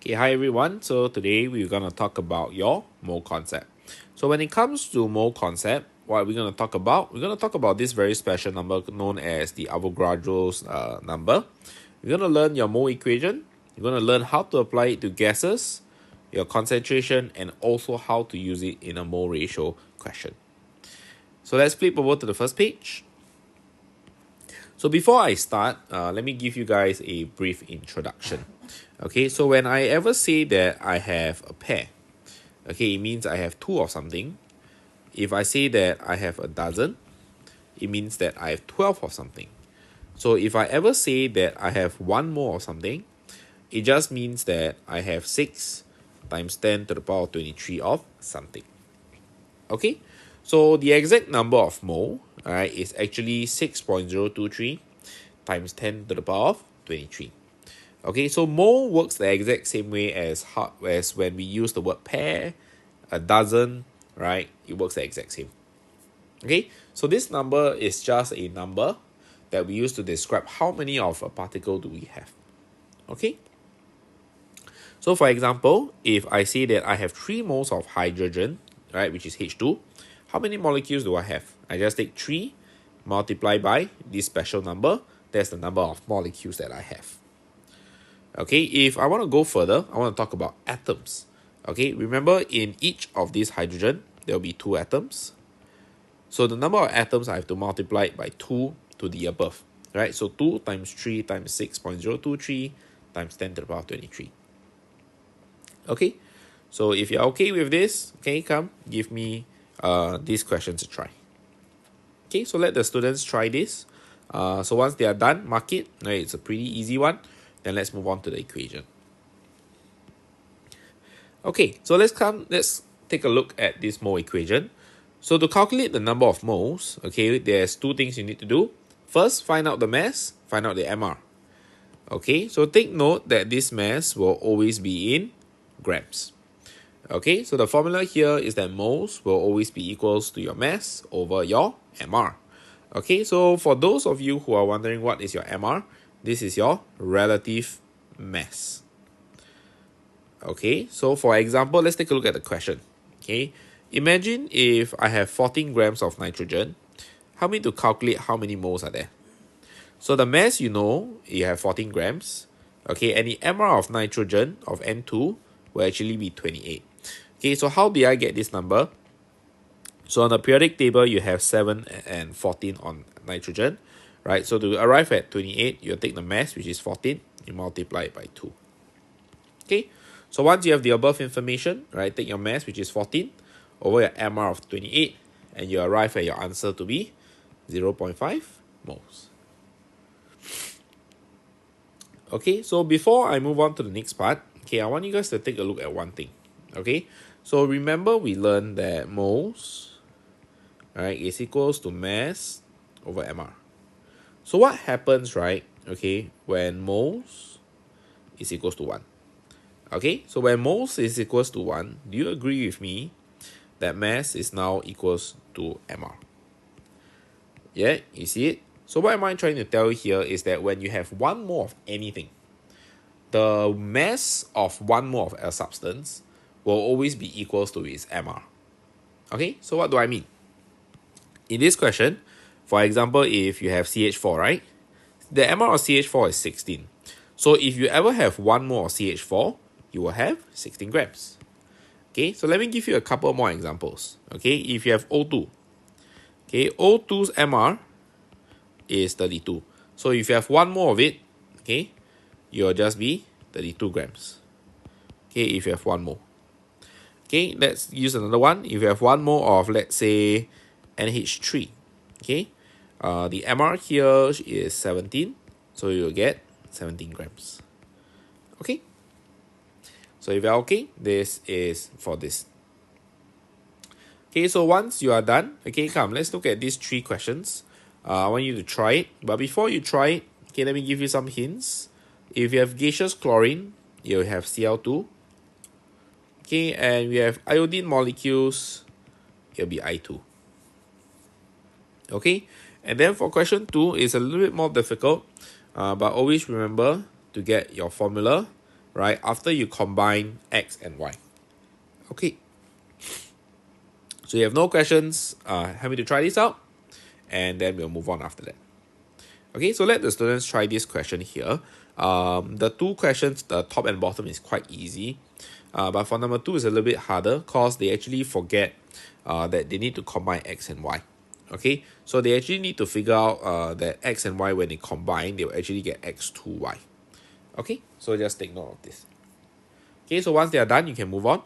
Okay, hi everyone. So today we're gonna talk about your mole concept. So when it comes to mole concept, what we're gonna talk about? We're gonna talk about this very special number known as the Avogadro's number. You're gonna learn your mole equation. You're gonna learn how to apply it to gases, your concentration, and also how to use it in a mole ratio question. So let's flip over to the first page. So before I start, let me give you guys a brief introduction. Okay, so when I ever say that I have a pair, okay, it means I have two of something. If I say that I have a dozen, it means that I have 12 of something. So if I ever say that I have one more of something, it just means that I have 6 times 10 to the power of 23 of something. Okay, so the exact number of mole, alright, is actually 6.023 times 10 to the power of 23. Okay, so mole works the exact same way as when we use the word pair, a dozen, right? It works the exact same. Okay, so this number is just a number that we use to describe how many of a particle do we have. Okay, so for example, if I say that I have 3 moles of hydrogen, right, which is H2, how many molecules do I have? I just take 3 multiplied by this special number. That's the number of molecules that I have. Okay, if I want to go further, I want to talk about atoms. Okay, remember in each of these hydrogen, there will be 2 atoms. So the number of atoms I have to multiply it by 2 to the above. Right, so 2 times 3 times 6.023 times 10 to the power 23. Okay, so if you're okay with this, okay, come give me these questions a try. Okay, so let the students try this. So once they are done, mark it. Right, it's a pretty easy one. Then let's move on to the equation. Okay, so let's take a look at this mole equation. So to calculate the number of moles, okay, there's 2 things you need to do. First, find out the mass, find out the MR. Okay, so take note that this mass will always be in grams. Okay, so the formula here is that moles will always be equals to your mass over your MR. Okay, so for those of you who are wondering what is your MR, this is your relative mass. Okay, so for example, let's take a look at the question. Okay, imagine if I have 14 grams of nitrogen. Help me to calculate how many moles are there. So the mass, you have 14 grams. Okay, and the MR of nitrogen of N2 will actually be 28. Okay, so how did I get this number? So on the periodic table, you have 7 and 14 on nitrogen, right? So to arrive at 28, you take the mass, which is 14, you multiply it by 2. Okay, so once you have the above information, right, take your mass, which is 14, over your MR of 28, and you arrive at your answer to be 0.5 moles. Okay, so before I move on to the next part, okay, I want you guys to take a look at one thing. Okay, so remember we learned that moles, right, is equals to mass over MR. So what happens, right, okay, when moles is equals to 1? Okay, so when moles is equals to 1, do you agree with me that mass is now equals to MR? Yeah, you see it? So what am I trying to tell you here is that when you have 1 mole of anything, the mass of 1 mole of a substance will always be equals to its MR. Okay, so what do I mean? In this question, for example, if you have CH4, right? The MR of CH4 is 16. So if you ever have 1 mole of CH4, you will have 16 grams. Okay, so let me give you a couple more examples. Okay, if you have O2, okay, O2's MR is 32. So if you have 1 mole of it, okay, you'll just be 32 grams. Okay, if you have 1 mole. Okay, let's use another one. If you have 1 mole of, let's say, NH3, okay, the MR here is 17, so you'll get 17 grams. Okay, so if you're okay, this is for this. Okay, so once you are done, okay, come, let's look at these 3 questions. I want you to try it, but before you try it, okay, let me give you some hints. If you have gaseous chlorine, you'll have Cl2. Okay, and we have iodine molecules, it'll be I2. Okay, and then for question 2, it's a little bit more difficult, but always remember to get your formula right, after you combine X and Y. Okay, so you have no questions, happy to try this out, and then we'll move on after that. Okay, so let the students try this question here. The two questions, the top and bottom, is quite easy. But for number 2 is a little bit harder because they actually forget that they need to combine X and Y. Okay, so they actually need to figure out that X and Y, when they combine, they will actually get X2Y. Okay, so just take note of this. Okay, so once they are done, you can move on.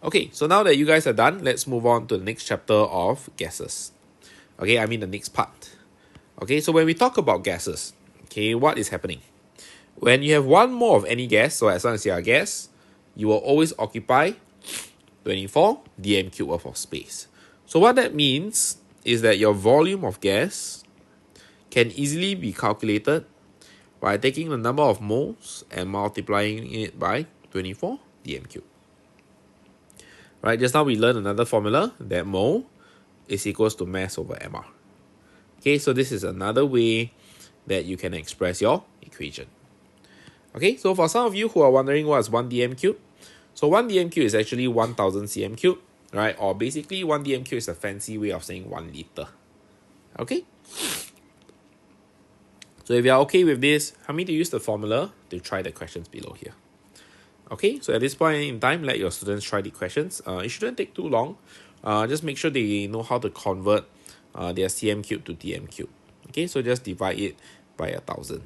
Okay, so now that you guys are done, let's move on to the next chapter of gases. Okay, I mean the next part. Okay, so when we talk about gases, okay, what is happening? When you have one mole of any gas, so as long as you are a gas, you will always occupy 24 dm cube worth of space. So what that means is that your volume of gas can easily be calculated by taking the number of moles and multiplying it by 24 dm cube. Right, just now we learned another formula that mole is equals to mass over mR. Okay, so this is another way that you can express your equation. Okay, so for some of you who are wondering what's 1 dm cube, so 1 dm cube is actually 1000 cm cube, right? Or basically 1 dm cube is a fancy way of saying 1 liter. Okay, so if you are okay with this, help me to use the formula to try the questions below here. Okay, so at this point in time, let your students try the questions. It shouldn't take too long. Just make sure they know how to convert their cm cube to dm cube. Okay, so just divide it by 1000.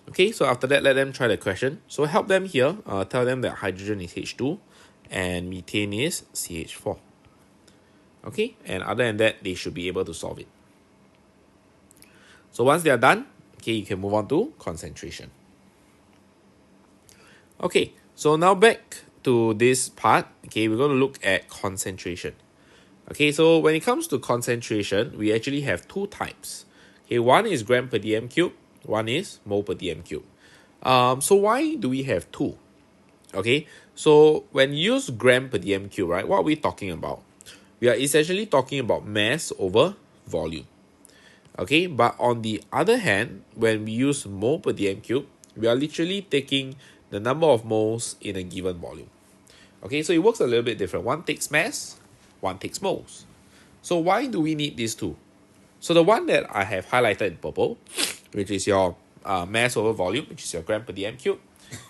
Okay, so after that, let them try the question. So help them here. Tell them that hydrogen is H2 and methane is CH4. Okay, and other than that, they should be able to solve it. So once they are done, okay, you can move on to concentration. Okay, so now back to this part. Okay, we're going to look at concentration. Okay, so when it comes to concentration, we actually have two types. Okay, one is gram per dm cube, one is mole per dm cube. So why do we have two? Okay, so when you use gram per dm cube, right, what are we talking about? We are essentially talking about mass over volume. Okay, but on the other hand, when we use mole per dm cube, we are literally taking the number of moles in a given volume. Okay, so it works a little bit different. One takes mass, one takes moles. So why do we need these two? So the one that I have highlighted in purple, which is your mass over volume, which is your gram per dm cube,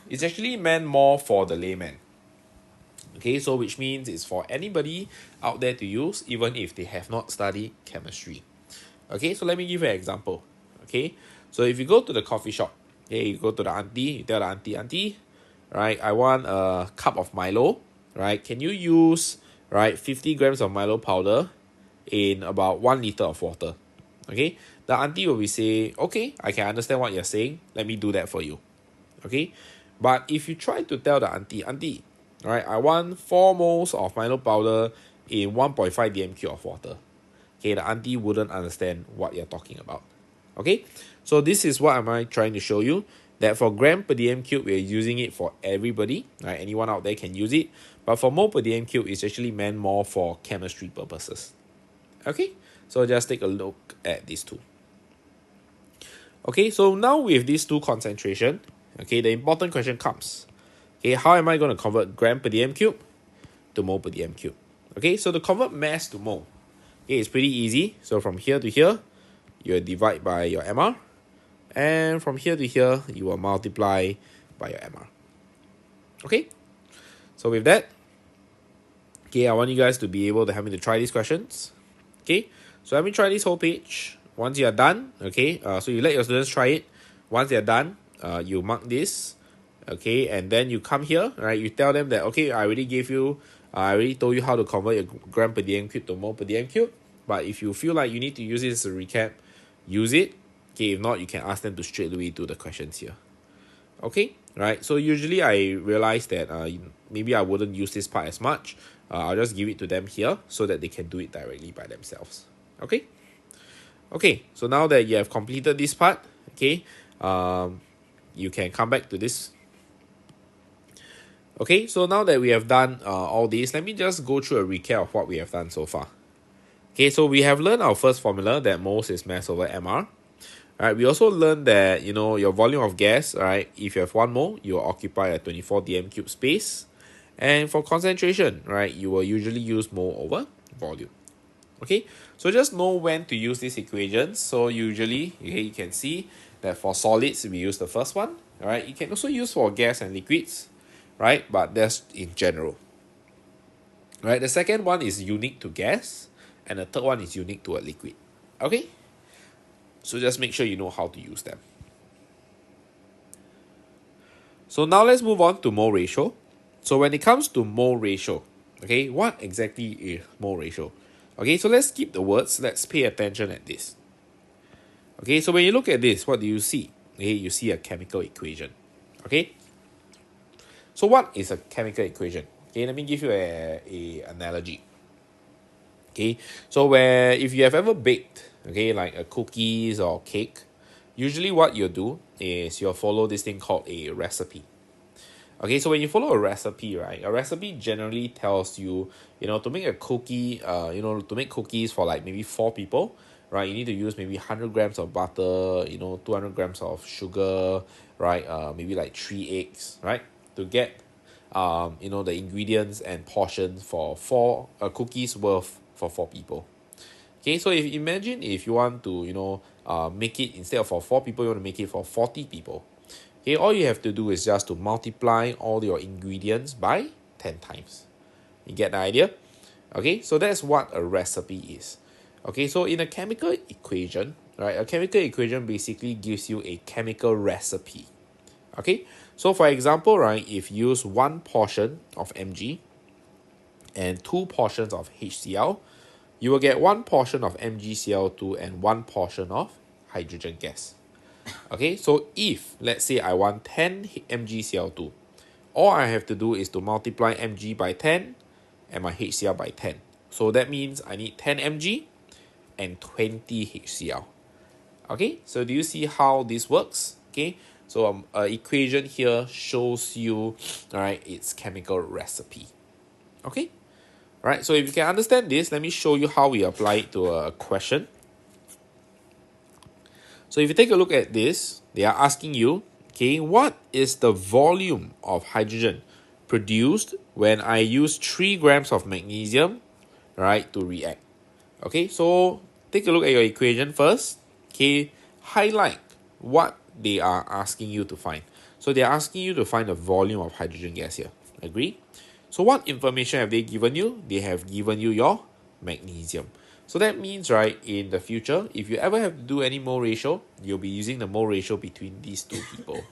is actually meant more for the layman. Okay, so which means it's for anybody out there to use, even if they have not studied chemistry. Okay, so let me give you an example. Okay, so if you go to the coffee shop, okay, you go to the auntie, you tell the auntie, right, I want a cup of Milo, right? Can you use, right, 50 grams of Milo powder in about 1 liter of water? Okay, the auntie will be saying, okay, I can understand what you're saying. Let me do that for you. Okay, but if you try to tell the auntie, all right, I want 4 moles of Milo powder in 1.5 dm cube of water. Okay, the auntie wouldn't understand what you're talking about. Okay, so this is what I'm trying to show you, that for gram per dm cube, we're using it for everybody, right? Anyone out there can use it. But for mole per dm cube, it's actually meant more for chemistry purposes. Okay, so just take a look at these two. Okay, so now with these two concentration, okay, the important question comes. Okay, how am I going to convert gram per dm cube to mole per dm cube? Okay, so to convert mass to mole, okay, it's pretty easy. So from here to here, you divide by your mR. And from here to here, you will multiply by your mR. Okay, so with that, okay, I want you guys to be able to help me to try these questions. Okay, so let me try this whole page. Once you are done, okay, so you let your students try it. Once they are done, you mark this, okay, and then you come here, right? You tell them that, okay, I already told you how to convert your gram per dm cube to mole per dm cube. But if you feel like you need to use it as a recap, use it. Okay, if not, you can ask them to straight away do the questions here. Okay, right? So usually I realize that maybe I wouldn't use this part as much. I'll just give it to them here so that they can do it directly by themselves. Okay? Okay, so now that you have completed this part, okay, you can come back to this. Okay, so now that we have done all this, let me just go through a recap of what we have done so far. Okay, so we have learned our first formula that moles is mass over mR. Alright, we also learned that, you know, your volume of gas, alright, if you have 1 mole, you will occupy a 24 dm cube space. And for concentration, right, you will usually use mole over volume. Okay, so just know when to use these equations. So usually, okay, you can see that for solids, we use the first one, alright. You can also use for gas and liquids, right, but that's in general. Right, the second one is unique to gas, and the third one is unique to a liquid. Okay, so just make sure you know how to use them. So now let's move on to mole ratio. So when it comes to mole ratio, okay, what exactly is mole ratio? Okay, so let's skip the words. Let's pay attention at this. Okay, so when you look at this, what do you see? Okay, you see a chemical equation. Okay, so what is a chemical equation? Okay, let me give you a analogy. Okay, so where if you have ever baked, okay, like a cookies or cake, usually what you'll do is you'll follow this thing called a recipe. Okay, so when you follow a recipe, right, a recipe generally tells you, you know, to make a cookie, to make cookies for like maybe 4 people, right, you need to use maybe 100 grams of butter, 200 grams of sugar, right, maybe like 3 eggs, right, to get, the ingredients and portions for 4 cookies worth for 4 people. Okay, so if imagine if you want to, make it instead of for 4 people, you want to make it for 40 people. Okay, all you have to do is just to multiply all your ingredients by 10 times. You get the idea? Okay, so that's what a recipe is. Okay, so in a chemical equation, right, a chemical equation basically gives you a chemical recipe. Okay, so for example, right, if you use 1 portion of Mg and 2 portions of HCl, you will get 1 portion of MgCl2 and 1 portion of hydrogen gas. Okay, so if, let's say I want 10 MgCl2, all I have to do is to multiply Mg by 10 and my HCl by 10. So that means I need 10 Mg and 20 HCl. Okay, so do you see how this works? Okay, so equation here shows you, alright, its chemical recipe. Okay, alright, so if you can understand this, let me show you how we apply it to a question. So if you take a look at this, they are asking you, okay, what is the volume of hydrogen produced when I use 3 grams of magnesium, right, to react? Okay, so take a look at your equation first. Okay, highlight what they are asking you to find. So they are asking you to find the volume of hydrogen gas here. Agree? So what information have they given you? They have given you your magnesium. So that means, right, in the future, if you ever have to do any mole ratio, you'll be using the mole ratio between these 2 people.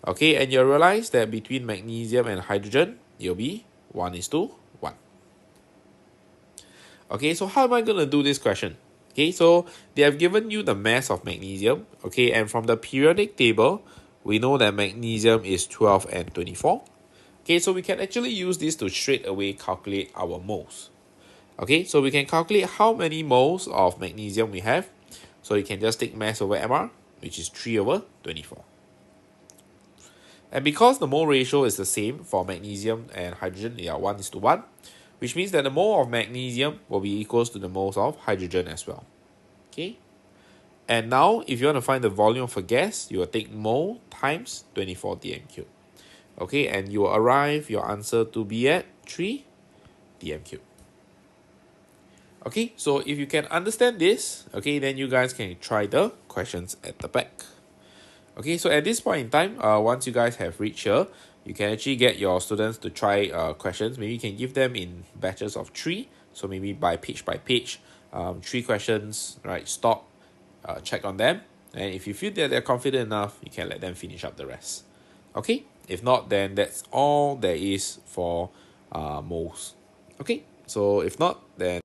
Okay, and you'll realize that between magnesium and hydrogen, it'll be 1:1. Okay, so how am I going to do this question? Okay, so they have given you the mass of magnesium. Okay, and from the periodic table, we know that magnesium is 12 and 24. Okay, so we can actually use this to straight away calculate our moles. Okay, so we can calculate how many moles of magnesium we have. So you can just take mass over MR, which is 3/24. And because the mole ratio is the same for magnesium and hydrogen, they are 1:1, which means that the mole of magnesium will be equals to the moles of hydrogen as well. Okay, and now if you want to find the volume of a gas, you will take mole times 24 dm cube. Okay, and you will arrive your answer to be at 3 dm cube. Okay, so if you can understand this, okay, then you guys can try the questions at the back. Okay, so at this point in time, once you guys have reached here, you can actually get your students to try questions. Maybe you can give them in batches of 3. So maybe by page, 3 questions, right, stop, check on them. And if you feel that they're confident enough, you can let them finish up the rest. Okay, if not, then that's all there is for moles. Okay, so if not, then